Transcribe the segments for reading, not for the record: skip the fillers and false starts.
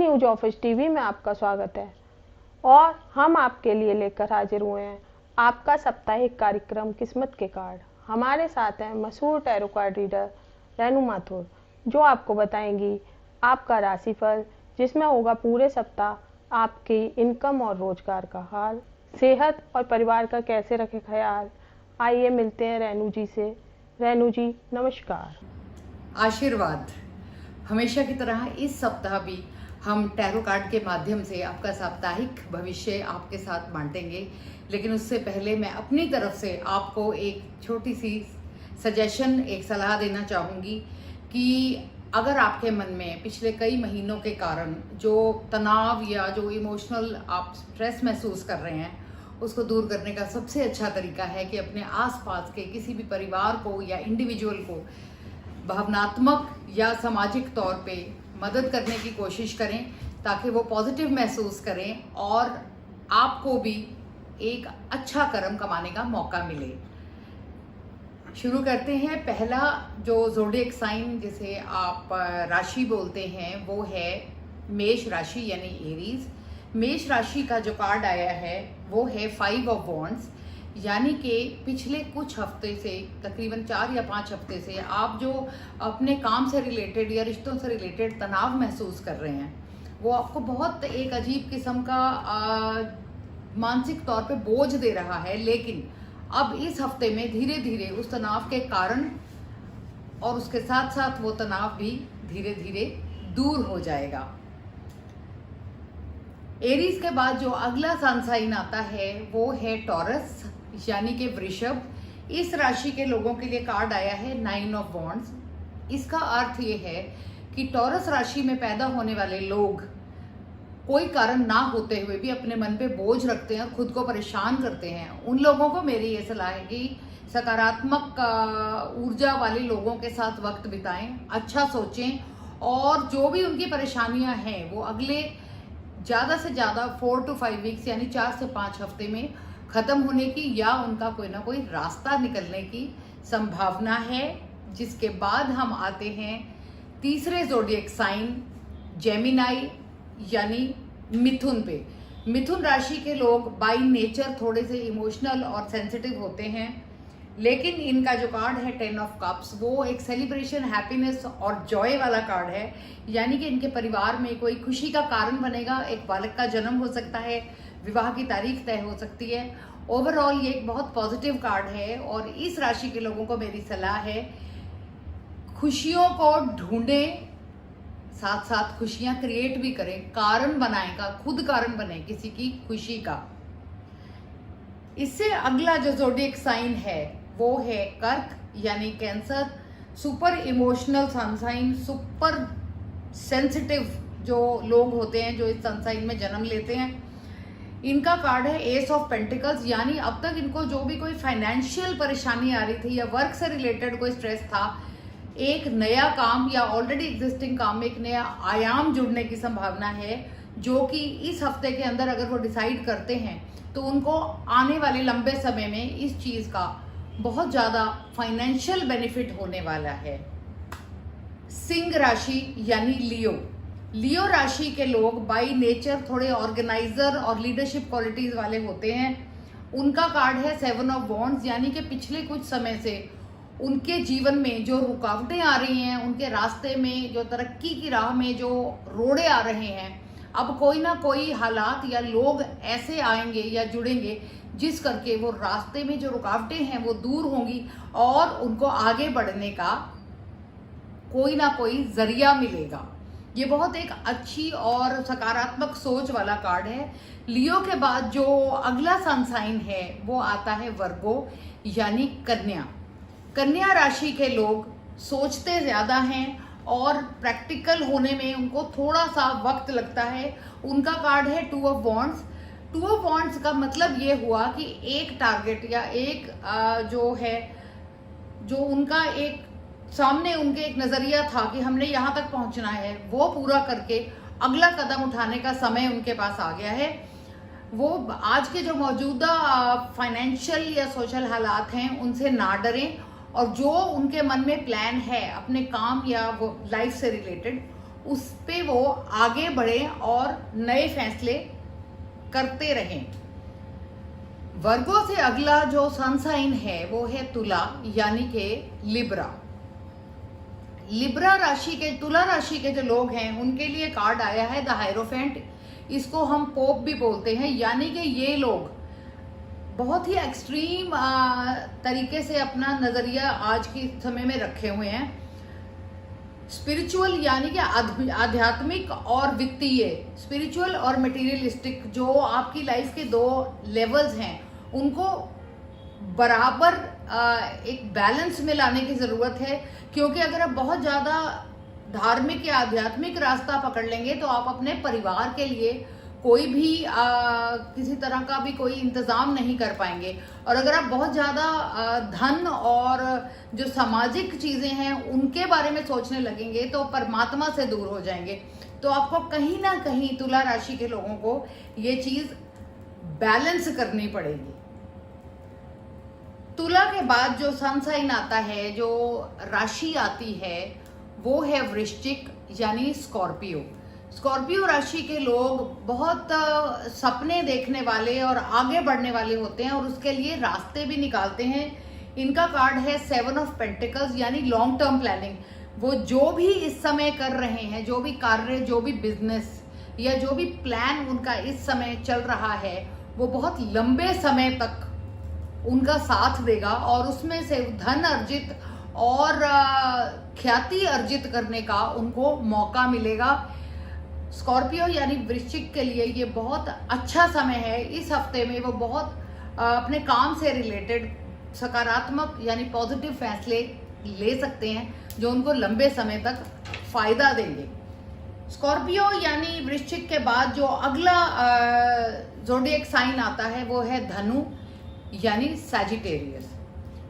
News office TV में आपका स्वागत है और हम आपके लिए लेकर हाजिर हुए हैं आपका साप्ताहिक कार्यक्रम किस्मत के कार्ड। हमारे साथ हैं मशहूर tarot card reader Renu Mathur, जो आपको बताएंगी आपका राशिफल, जिसमें होगा पूरे सप्ताह आपकी इनकम और रोजगार का हाल, सेहत और परिवार का कैसे रखे ख्याल। आइए मिलते हैं रेनू जी से। रेनू जी नमस्कार। आशीर्वाद। हमेशा की तरह इस सप्ताह भी हम टैरो कार्ड के माध्यम से आपका साप्ताहिक भविष्य आपके साथ बांटेंगे, लेकिन उससे पहले मैं अपनी तरफ से आपको एक छोटी सी सजेशन, एक सलाह देना चाहूँगी कि अगर आपके मन में पिछले कई महीनों के कारण जो तनाव या जो इमोशनल आप स्ट्रेस महसूस कर रहे हैं, उसको दूर करने का सबसे अच्छा तरीका है कि अपने आसपास के किसी भी परिवार को या इंडिविजुअल को भावनात्मक या सामाजिक तौर पे मदद करने की कोशिश करें, ताकि वो पॉजिटिव महसूस करें और आपको भी एक अच्छा कर्म कमाने का मौका मिले। शुरू करते हैं। पहला जो ज़ोडिएक साइन, जिसे आप राशि बोलते हैं, वो है मेष राशि यानी एरीज। मेष राशि का जो कार्ड आया है वो है 5 ऑफ वॉन्ड्स, यानी कि पिछले कुछ हफ्ते से, तकरीबन 4 या 5 हफ्ते से आप जो अपने काम से रिलेटेड या रिश्तों से रिलेटेड तनाव महसूस कर रहे हैं, वो आपको बहुत एक अजीब किस्म का मानसिक तौर पे बोझ दे रहा है। लेकिन अब इस हफ्ते में धीरे धीरे उस तनाव के कारण और उसके साथ साथ वो तनाव भी धीरे धीरे दूर हो जाएगा। एरीज के बाद जो अगला सन साइन आता है वो है टॉरस यानी कि वृषभ। इस राशि के लोगों के लिए कार्ड आया है 9 ऑफ वॉन्ड्स। इसका अर्थ ये है कि टॉरस राशि में पैदा होने वाले लोग कोई कारण ना होते हुए भी अपने मन पे बोझ रखते हैं और खुद को परेशान करते हैं। उन लोगों को मेरी ये सलाह है कि सकारात्मक ऊर्जा वाले लोगों के साथ वक्त बिताएं, अच्छा सोचें और जो भी उनकी परेशानियां हैं वो अगले ज़्यादा से ज़्यादा 4 to 5 वीक्स यानी 4 से 5 हफ्ते में ख़त्म होने की या उनका कोई ना कोई रास्ता निकलने की संभावना है। जिसके बाद हम आते हैं तीसरे ज़ोडिएक साइन जेमिनाई यानी मिथुन पे। मिथुन राशि के लोग बाय नेचर थोड़े से इमोशनल और सेंसिटिव होते हैं, लेकिन इनका जो कार्ड है 10 ऑफ कप्स, वो एक सेलिब्रेशन, हैप्पीनेस और जॉय वाला कार्ड है, यानी कि इनके परिवार में कोई खुशी का कारण बनेगा। एक बालक का जन्म हो सकता है, विवाह की तारीख तय हो सकती है। ओवरऑल ये एक बहुत पॉजिटिव कार्ड है और इस राशि के लोगों को मेरी सलाह है, खुशियों को ढूंढें, साथ साथ खुशियां क्रिएट भी करें, कारण बनाएगा, खुद कारण बने किसी की खुशी का। इससे अगला जो ज़ोडिएक साइन है वो है कर्क यानी cancer. Super emotional sun sign, super sensitive जो लोग होते हैं जो इस सन साइन में जन्म लेते हैं, इनका कार्ड है एस ऑफ पेंटिकल्स, यानी अब तक इनको जो भी कोई फाइनेंशियल परेशानी आ रही थी या वर्क से रिलेटेड कोई स्ट्रेस था, एक नया काम या ऑलरेडी एग्जिस्टिंग काम में एक नया आयाम जुड़ने की संभावना है, जो कि इस हफ्ते के अंदर अगर वो डिसाइड करते हैं तो उनको आने वाले लंबे समय में इस चीज़ का बहुत ज़्यादा फाइनेंशियल बेनिफिट होने वाला है। सिंह राशि यानी लियो। लियो राशि के लोग बाय नेचर थोड़े ऑर्गेनाइजर और लीडरशिप क्वालिटीज वाले होते हैं। उनका कार्ड है 7 ऑफ वॉन्ड्स, यानी कि पिछले कुछ समय से उनके जीवन में जो रुकावटें आ रही हैं, उनके रास्ते में जो तरक्की की राह में जो रोड़े आ रहे हैं, अब कोई ना कोई हालात या लोग ऐसे आएंगे या जुड़ेंगे जिस करके वो रास्ते में जो रुकावटें हैं वो दूर होंगी और उनको आगे बढ़ने का कोई ना कोई जरिया मिलेगा। ये बहुत एक अच्छी और सकारात्मक सोच वाला कार्ड है। लियो के बाद जो अगला सन साइन है वो आता है वर्गो यानी कन्या। कन्या राशि के लोग सोचते ज़्यादा हैं और प्रैक्टिकल होने में उनको थोड़ा सा वक्त लगता है। उनका कार्ड है 2 ऑफ वॉन्ड्स। 2 ऑफ वॉन्ड्स का मतलब ये हुआ कि एक टारगेट या एक जो उनका एक सामने उनके एक नज़रिया था कि हमने यहाँ तक पहुँचना है, वो पूरा करके अगला कदम उठाने का समय उनके पास आ गया है। वो आज के जो मौजूदा फाइनेंशियल या सोशल हालात हैं उनसे ना डरें और जो उनके मन में प्लान है अपने काम या वो लाइफ से रिलेटेड, उस पे वो आगे बढ़ें और नए फैसले करते रहें। वर्गो से अगला जो सन साइन है वो है तुला यानी कि लिब्रा। लिब्रा राशि के, तुला राशि के जो लोग हैं उनके लिए कार्ड आया है द हायरोफेंट। इसको हम पोप भी बोलते हैं, यानी कि ये लोग बहुत ही एक्सट्रीम तरीके से अपना नजरिया आज के समय में रखे हुए हैं। स्पिरिचुअल यानी कि आध्यात्मिक और वित्तीय, स्पिरिचुअल और मटेरियलिस्टिक, जो आपकी लाइफ के दो लेवल्स हैं उनको बराबर एक बैलेंस में लाने की जरूरत है। क्योंकि अगर आप बहुत ज्यादा धार्मिक या आध्यात्मिक रास्ता पकड़ लेंगे तो आप अपने परिवार के लिए कोई भी किसी तरह का भी कोई इंतजाम नहीं कर पाएंगे। और अगर आप बहुत ज्यादा धन और जो सामाजिक चीजें हैं उनके बारे में सोचने लगेंगे तो परमात्मा से दूर हो जाएंगे। तो आपको कहीं ना कहीं तुला राशि के लोगों को ये चीज बैलेंस करनी पड़ेगी। तुला के बाद जो सन साइन आता है, जो राशि आती है, वो है वृश्चिक यानी स्कॉर्पियो। स्कॉर्पियो राशि के लोग बहुत सपने देखने वाले और आगे बढ़ने वाले होते हैं और उसके लिए रास्ते भी निकालते हैं। इनका कार्ड है 7 ऑफ पेंटिकल्स यानी लॉन्ग टर्म प्लानिंग। वो जो भी इस समय कर रहे हैं, जो भी कार्य, जो भी बिजनेस या जो भी प्लान उनका इस समय चल रहा है, वो बहुत लंबे समय तक उनका साथ देगा और उसमें से धन अर्जित और ख्याति अर्जित करने का उनको मौका मिलेगा। स्कॉर्पियो यानी वृश्चिक के लिए ये बहुत अच्छा समय है। इस हफ्ते में वो बहुत अपने काम से रिलेटेड सकारात्मक यानी पॉजिटिव फैसले ले सकते हैं जो उनको लंबे समय तक फायदा देंगे। स्कॉर्पियो यानी वृश्चिक के बाद जो अगला ज़ोडिएक साइन आता है वो है धनु यानी सैजिटेरियस।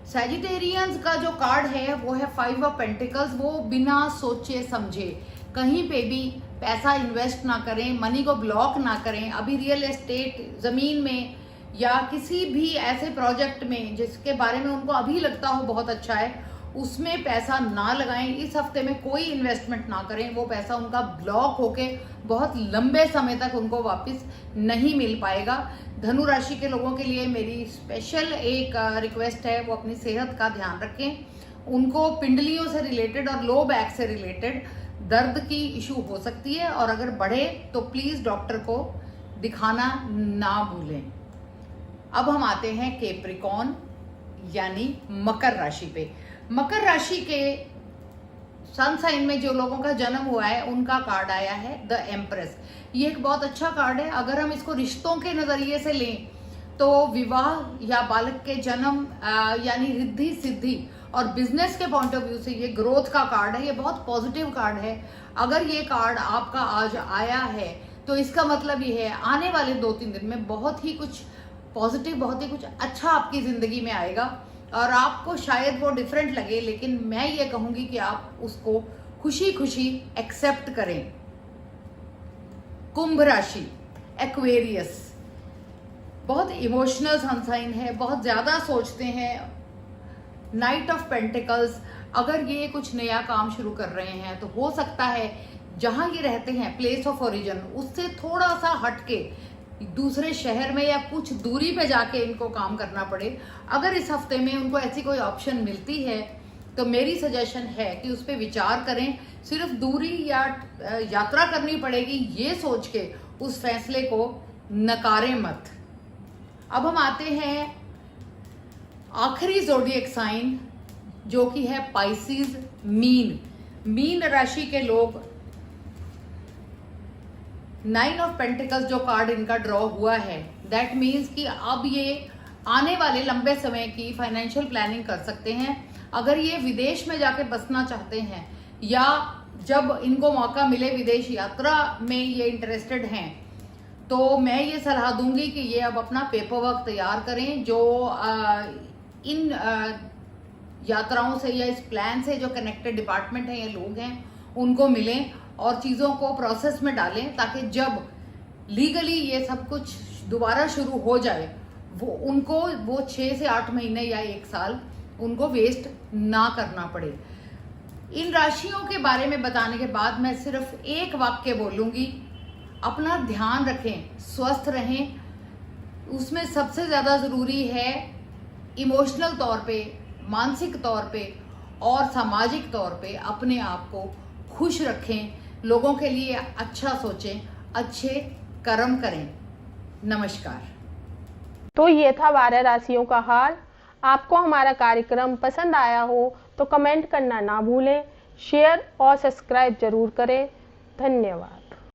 सैजिटेरियंस का जो कार्ड है वो है 5 ऑफ पेंटिकल्स। वो बिना सोचे समझे कहीं पे भी पैसा इन्वेस्ट ना करें, मनी को ब्लॉक ना करें। अभी रियल एस्टेट जमीन में या किसी भी ऐसे प्रोजेक्ट में जिसके बारे में उनको अभी लगता हो बहुत अच्छा है, उसमें पैसा ना लगाएं। इस हफ्ते में कोई इन्वेस्टमेंट ना करें, वो पैसा उनका ब्लॉक होके बहुत लंबे समय तक उनको वापस नहीं मिल पाएगा। धनु राशि के लोगों के लिए मेरी स्पेशल एक रिक्वेस्ट है, वो अपनी सेहत का ध्यान रखें। उनको पिंडलियों से रिलेटेड और लो बैक से रिलेटेड दर्द की इशू हो सकती है और अगर बढ़े तो प्लीज डॉक्टर को दिखाना ना भूलें। अब हम आते हैं कैप्रिकॉर्न यानी मकर राशि पे। मकर राशि के सन साइन में जो लोगों का जन्म हुआ है उनका कार्ड आया है द एम्प्रेस। ये एक बहुत अच्छा कार्ड है। अगर हम इसको रिश्तों के नजरिए से लें तो विवाह या बालक के जन्म यानी रिद्धि सिद्धि, और बिजनेस के पॉइंट ऑफ व्यू से ये ग्रोथ का कार्ड है। ये बहुत पॉजिटिव कार्ड है। अगर ये कार्ड आपका आज आया है तो इसका मतलब ये है आने वाले 2-3 दिन में बहुत ही कुछ पॉजिटिव, बहुत ही कुछ अच्छा आपकी जिंदगी में आएगा और आपको शायद वो डिफरेंट लगे, लेकिन मैं ये कहूंगी कि आप उसको खुशी खुशी एक्सेप्ट करें। कुंभ राशि एक्वेरियस बहुत इमोशनल सन साइन है, बहुत ज्यादा सोचते हैं। नाइट ऑफ पेंटिकल्स, अगर ये कुछ नया काम शुरू कर रहे हैं तो हो सकता है जहां ये रहते हैं प्लेस ऑफ ओरिजिन उससे थोड़ा सा हटके दूसरे शहर में या कुछ दूरी पे जाके इनको काम करना पड़े। अगर इस हफ्ते में उनको ऐसी कोई ऑप्शन मिलती है तो मेरी सजेशन है कि उस पर विचार करें। सिर्फ दूरी या यात्रा करनी पड़ेगी ये सोच के उस फैसले को नकारें मत। अब हम आते हैं आखिरी ज़ोडिएक साइन जो कि है पाइसिस मीन। मीन राशि के लोग 9 ऑफ पेंटिकल्स जो कार्ड इनका ड्रॉ हुआ है, दैट मीन्स कि अब ये आने वाले लंबे समय की फाइनेंशियल प्लानिंग कर सकते हैं। अगर ये विदेश में जाके बसना चाहते हैं या जब इनको मौका मिले विदेश यात्रा में ये इंटरेस्टेड हैं तो मैं ये सलाह दूंगी कि ये अब अपना पेपर वर्क तैयार करें। जो इन यात्राओं से या इस प्लान से जो कनेक्टेड डिपार्टमेंट है या लोग हैं उनको मिलें और चीज़ों को प्रोसेस में डालें ताकि जब लीगली ये सब कुछ दोबारा शुरू हो जाए वो उनको वो 6 से 8 महीने या 1 साल उनको वेस्ट ना करना पड़े। इन राशियों के बारे में बताने के बाद मैं सिर्फ एक वाक्य बोलूंगी, अपना ध्यान रखें, स्वस्थ रहें। उसमें सबसे ज़्यादा ज़रूरी है इमोशनल तौर पे, मानसिक तौर पे और सामाजिक तौर पे अपने आप को खुश रखें, लोगों के लिए अच्छा सोचें, अच्छे कर्म करें। नमस्कार। तो ये था 12 राशियों का हाल। आपको हमारा कार्यक्रम पसंद आया हो तो कमेंट करना ना भूलें, शेयर और सब्सक्राइब जरूर करें। धन्यवाद।